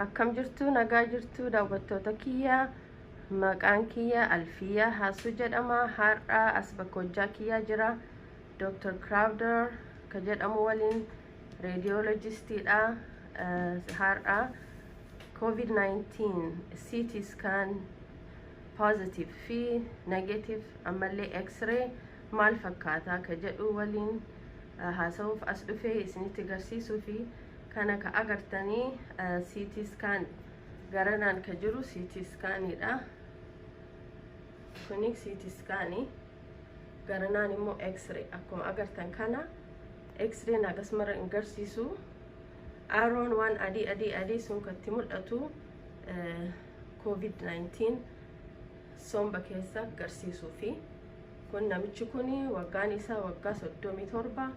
akkam jirtu nagaa jirtu daawwattoota kiyya maqaan kiyya Alfiyaa Haasuu jedhama har'a as bakka hojjaa kiyya jira Dr. Crowder ka jedhamu waliin radiologistiidha har'a COVID-19 CT scan positive fi negative ammallee x-ray maal fakkaata ka jedhu waliin haasawuuf as dhufee isinitti agarsiisuu fi kana ka agartanii CT scan garanaan ka jiru CT scanidha kuni CT scani garanaan immoo x-ray akkuma agartan kana x-ray nagasmara agarsiisu aaroon waan adii sun katti mul'atu COVID-19 somba keessa agarsiisuu fi kun namichi kuni waggaan isaa waggaa 37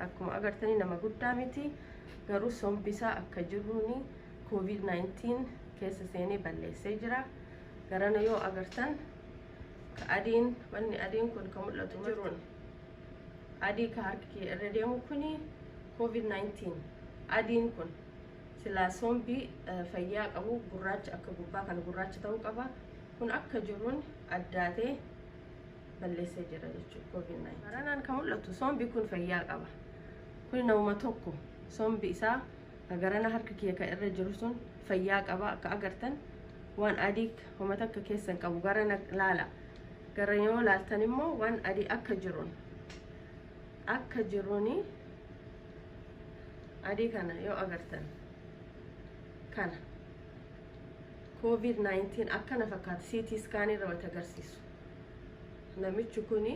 akkuma agartanii nama guddaa miti garuu sombisaa akka jiruuni COVID-19 keessa seenee balleessee jira garana yoo agartan ka adiin wanni adiin kun ka mul'atu jiruun adii ka harki irra deemu kuni COVID-19 adiin kun silaa sombii fayyaa qabu gurraacha akka gubbaa kana gurraacha ta'uu qaba kun akka jiruun addaatee balleessee jira jechuudha COVID-19 garanaan ka mul'atu sombii kun fayyaa qaba kun nama tokko sombi isaa garana harka kiyya ka irra jiru sun fayyaa qaba akka agartan waan adii homa takka keessan qabu garana laala gara yoo laaltan immoo waan adii akka jiruuni adii kana yoo agartan kana COVID-19 akkana fakkaata CT scan irra wata agarsiisu namichi kuni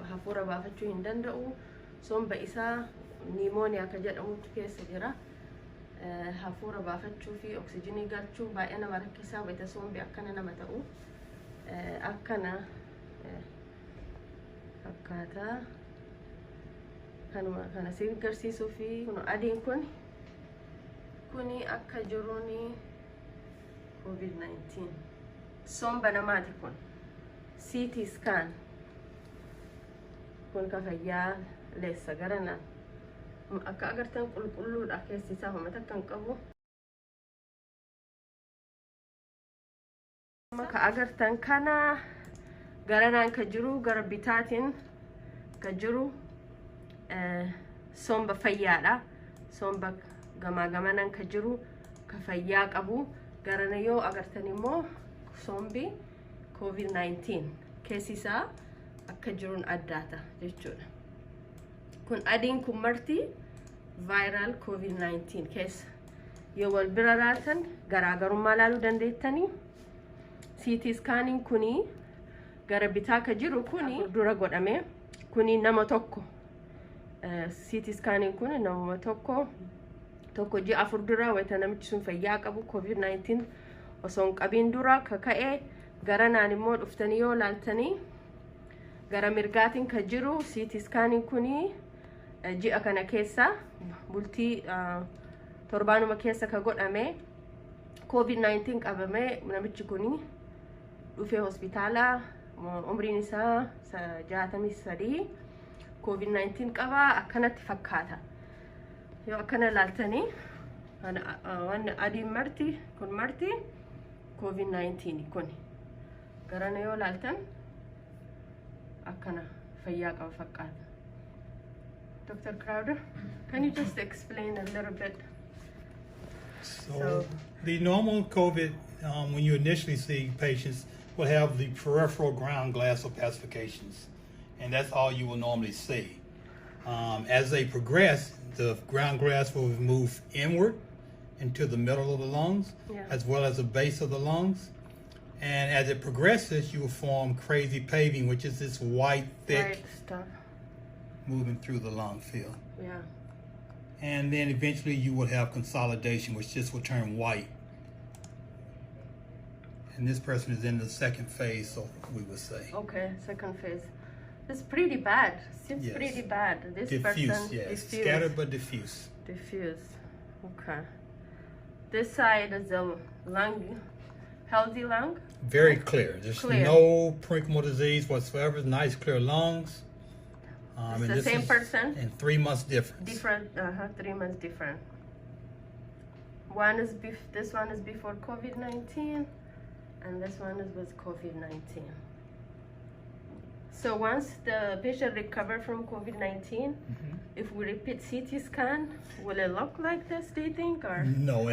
hafuura baafachuu hin danda'u somba isaa pneumonia ka jedhamutu keessa jira hafuura baafachuu fi oksijiinii galchuu baay'ee nama rakkisaa wayita sombi akkana nama ta'u akkana akkaataa kana si agarsiisuu fi kun adiin kuni akka jiruuni COVID-19 somba namaati kun CT scan kun ka fayyaa leessa garanaan akka agartan qulqulluudha keessi isaa homa takka hin qabu ka agartan kana garanaan ka jiru gara bitaatiin ka jiru somba fayyaadha somba gamaa gamanaan ka jiru ka fayyaa qabu garana yoo agartan immoo sombi COVID-19 keessi isaa akka jiruun addaata jechuudha kun adiin kun marti viral COVID-19 keessa yoo wal bira laaltan garaagarummaa laaluu dandeettanii CT scanning kuni gara bitaa ka jiru kuni dura godhame kuni nama tokko CT scanning kuni nama tokko ji'a 4 dura wayita namichi sun fayyaa qabu COVID-19 osoo hin qabiin dura ka ka'e garanaan immoo dhuftanii yoo laaltanii gara mirgaatiin ka jiru CT scanning kuni ji'a kana keessa bultii torbaanuma keessa ka godhame COVID-19 qabame namichi kuni dhufee hospitaala umriin isaa 63 COVID-19 qaba akkanatti fakkaata yoo akkana laaltanii waan adiin marti kun marti COVID-19 kuni garana yoo laaltan akkana fayyaa qaba fakkaata Dr. Crowder, can you just explain a little bit? So the normal COVID, when you initially see patients, will have the peripheral ground glass opacifications, and that's all you will normally see. As they progress, the ground glass will move inward into the middle of the lungs, as well as the base of the lungs. And as it progresses, you will form crazy paving, which is this white, thick stuff moving through the lung field. Yeah. And then eventually you will have consolidation, which just will turn white. And this person is in the second phase, so we would say. Okay, second phase. It's pretty bad. Seems pretty bad. This diffuse, person yes. diffuse. Scattered but diffuse. Diffuse. Okay. This side is a lung, healthy lung. Very clear. There's no parenchymal disease whatsoever. Nice, clear lungs. It's the same person? And 3 months difference. Different, 3 months different. This one is before COVID-19, and this one is with COVID-19. So once the patient recovers from COVID-19, if we repeat CT scan, will it look like this, do you think? Or No,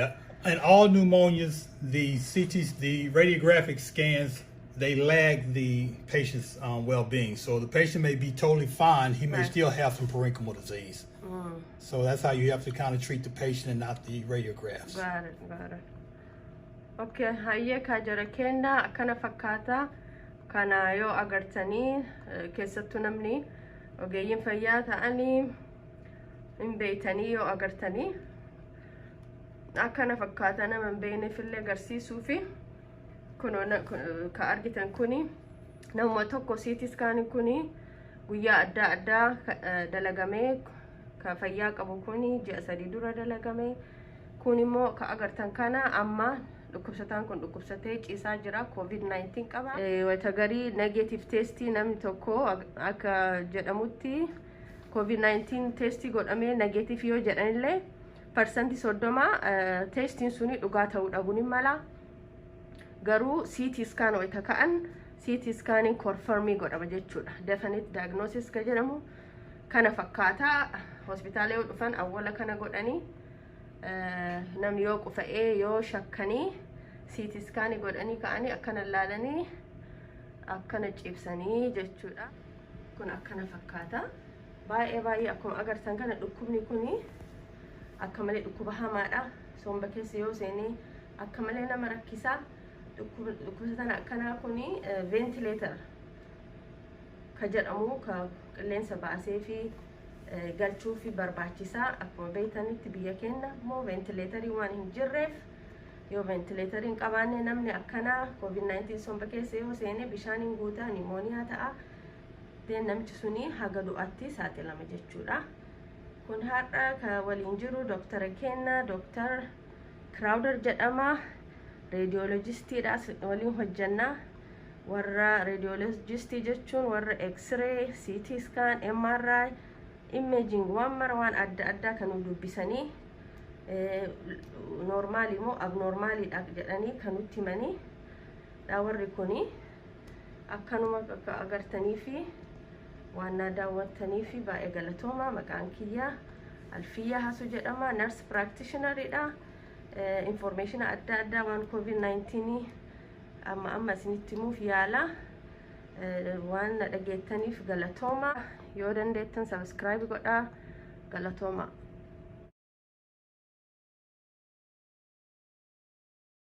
in all pneumonias, the CTs, the radiographic scans, they lag the patient's well-being. So the patient may be totally fine, he may Right. still have some parenchymal disease. So that's how you have to kind of treat the patient and not the radiographs. got it. Okay, hayye kajara kenna akkana fakkaata. Kana yoo agartanii keessattuu namni ogeeyyiin fayyaa ta'anii hin beeytanii yoo agartanii akkana fakkaata nama hin beeyneefillee agarsiisuu fi ka argitan kuni namuma tokko CT scan kuni guyyaa adda addaa dalagamee ka fayyaa qabu kuni ji'a 3 dura dalagamee kun immoo ka agartan kana amma dhukkubsataan kun dhukkubsatee ciisaa jira COVID-19 qaba. Wata garii negative testii namni tokko akka jedhamutti COVID-19 testii godhamee negative yoo jedhanillee parsantii 30 testiin suni dhugaa ta'uu dhabuun hin mala. Garuu CT scan wayita ka'an CT scanning confirmii godhama jechuudha. Definite diagnosis ka jedhamu kana fakkaata. Hospitaala yoo dhufan awwala kana godhanii namni yoo qufa'ee yoo shakkanii CT scan godhanii ka'anii akkana ilaalanii akkana ciibsanii jechuudha. Kun akkana fakkaata. Baay'ee akkuma agartan kana dhukkubni kuni akka malee dhukkuba hamaadha. Somba keessa yoo seenee akka malee nama rakkisaa. Dhukkubsataan akkanaa kuni ventilator ka jedhamu ka qilleensa baasee fi galchuu fi barbaachisaa. Akkuma beeytanitti biyya keenya immoo ventilaatorii waan hin jirreef yoo ventilaatorii hin qabaanne namni akkanaa COVID-19 somba keessa yoo seene bishaaniin guutaa nimooniyaa ta'a. Namichi suni haga du'aatti saaxilama jechuudha. Kun har'a ka waliin jiru Dr. Kenna, Dr. Crowder jedhama. Radiologistiidha waliin hojjannaa. Warra radiologistii jechuun warra X-ray, CT scan, MRI, imaging waan adda addaa kan dubbisanii normaali moo abnormaaliidha jedhanii kan nutti himanii. Warri kuni akkanuma akka agartanii fi waan daawwattanii fi baay'ee galatooma. Maqaan kiyya Alfiyyaa Hasu jedhama. Nurse practitioner'idha. Information adda waan COVID-19 amma isinitti himuuf yaala. Waan dhageettaniif galatooma. Yoo dandeettan subscribe godhaa. Galatooma.